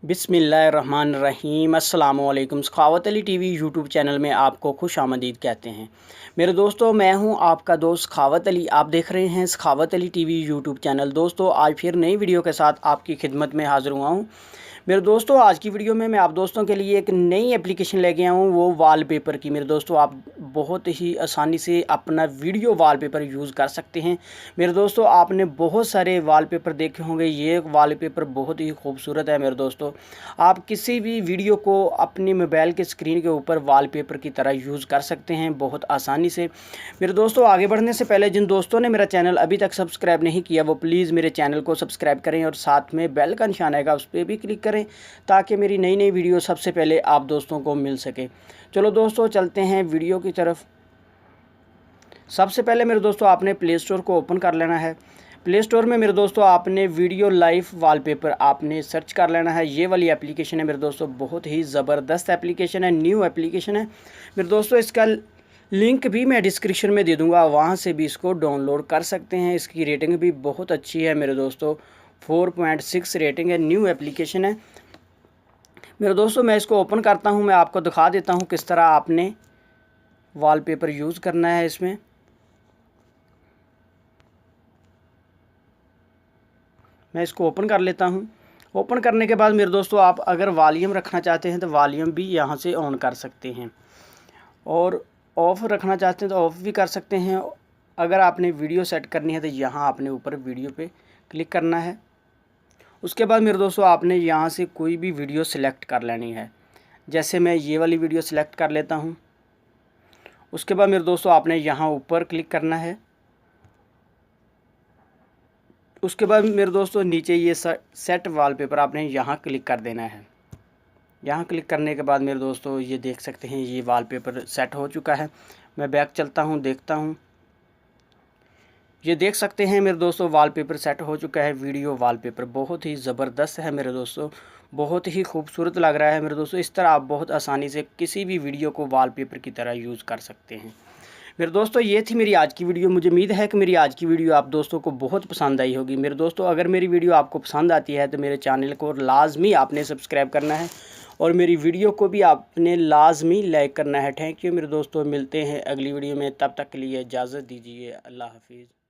बिस्मिल्लाहिर्रहमानिर्रहीम अस्सलामुअलैकुम। सखावत Ali TV YouTube channel में आपको खुश आमदीद कहते हैं। मेरे दोस्तों, मैं हूं आपका दोस्त सखावत अली। आप देख रहे हैं सखावत अली टीवी यूट्यूब चैनल। दोस्तों, आज फिर नई वीडियो के साथ आपकी खिदमत में हाज़िर हुआ हूं। मेरे दोस्तों, आज की वीडियो में मैं आप दोस्तों के लिए एक नई एप्लीकेशन लेके आया हूँ, वो वॉलपेपर की। मेरे दोस्तों, आप बहुत ही आसानी से अपना वीडियो वॉलपेपर यूज़ कर सकते हैं। मेरे दोस्तों, आपने बहुत सारे वॉलपेपर देखे होंगे, ये वॉलपेपर बहुत ही खूबसूरत है। मेरे दोस्तों, आप किसी भी वीडियो को अपनी मोबाइल के स्क्रीन के ऊपर वॉलपेपर की तरह यूज़ कर सकते हैं बहुत आसानी से। मेरे दोस्तों, आगे बढ़ने से पहले जिन दोस्तों ने मेरा चैनल अभी तक सब्सक्राइब नहीं किया, वो प्लीज़ मेरे चैनल को सब्सक्राइब करें और साथ में बेल का निशान आएगा, उस पर भी क्लिक करें ताकि मेरी नई नई वीडियो सबसे पहले आप दोस्तों को मिल सके। चलो दोस्तों, चलते हैं वीडियो की तरफ। सबसे पहले मेरे दोस्तों, आपने प्ले स्टोर को ओपन कर लेना है। प्ले स्टोर में मेरे दोस्तों, आपने वीडियो लाइफ वॉलपेपर आपने सर्च कर लेना है। ये वाली एप्लीकेशन है मेरे दोस्तों, बहुत ही ज़बरदस्त एप्लीकेशन है, न्यू एप्लीकेशन है मेरे दोस्तों। इसका लिंक भी मैं डिस्क्रिप्शन में दे दूँगा, वहाँ से भी इसको डाउनलोड कर सकते हैं। इसकी रेटिंग भी बहुत अच्छी है मेरे दोस्तों, 4.6 रेटिंग है, न्यू एप्लीकेशन है मेरे दोस्तों। मैं इसको ओपन करता हूँ, मैं आपको दिखा देता हूँ किस तरह आपने वॉलपेपर यूज़ करना है इसमें। मैं इसको ओपन कर लेता हूँ। ओपन करने के बाद मेरे दोस्तों, आप अगर वॉल्यूम रखना चाहते हैं तो वॉल्यूम भी यहाँ से ऑन कर सकते हैं, और ऑफ़ रखना चाहते हैं तो ऑफ़ भी कर सकते हैं। अगर आपने वीडियो सेट करनी है तो यहाँ आपने ऊपर वीडियो पे क्लिक करना है। उसके बाद मेरे दोस्तों, आपने यहाँ से कोई भी वीडियो सिलेक्ट कर लेनी है। जैसे मैं ये वाली वीडियो सिलेक्ट कर लेता हूँ। उसके बाद मेरे दोस्तों, आपने यहाँ ऊपर क्लिक करना है। उसके बाद मेरे दोस्तों, नीचे ये सेट वॉलपेपर आपने यहाँ क्लिक कर देना है। यहाँ क्लिक करने के बाद मेरे दोस्तों, ये देख सकते हैं ये वॉलपेपर सेट हो चुका है। मैं बैक चलता हूँ, देखता हूँ। ये देख सकते हैं मेरे दोस्तों, वॉलपेपर सेट हो चुका है। वीडियो वॉलपेपर बहुत ही ज़बरदस्त है मेरे दोस्तों, बहुत ही खूबसूरत लग रहा है मेरे दोस्तों। इस तरह आप बहुत आसानी से किसी भी वीडियो को वॉलपेपर की तरह यूज़ कर सकते हैं मेरे दोस्तों। ये थी मेरी आज की वीडियो। मुझे उम्मीद है कि मेरी आज की वीडियो आप दोस्तों को बहुत पसंद आई होगी। मेरे दोस्तों, अगर मेरी वीडियो आपको पसंद आती है तो मेरे चैनल को लाजमी आपने सब्सक्राइब करना है, और मेरी वीडियो को भी आपने लाजमी लाइक करना है। थैंक यू मेरे दोस्तों, मिलते हैं अगली वीडियो में। तब तक के लिए इजाज़त दीजिए। अल्लाह हाफिज़।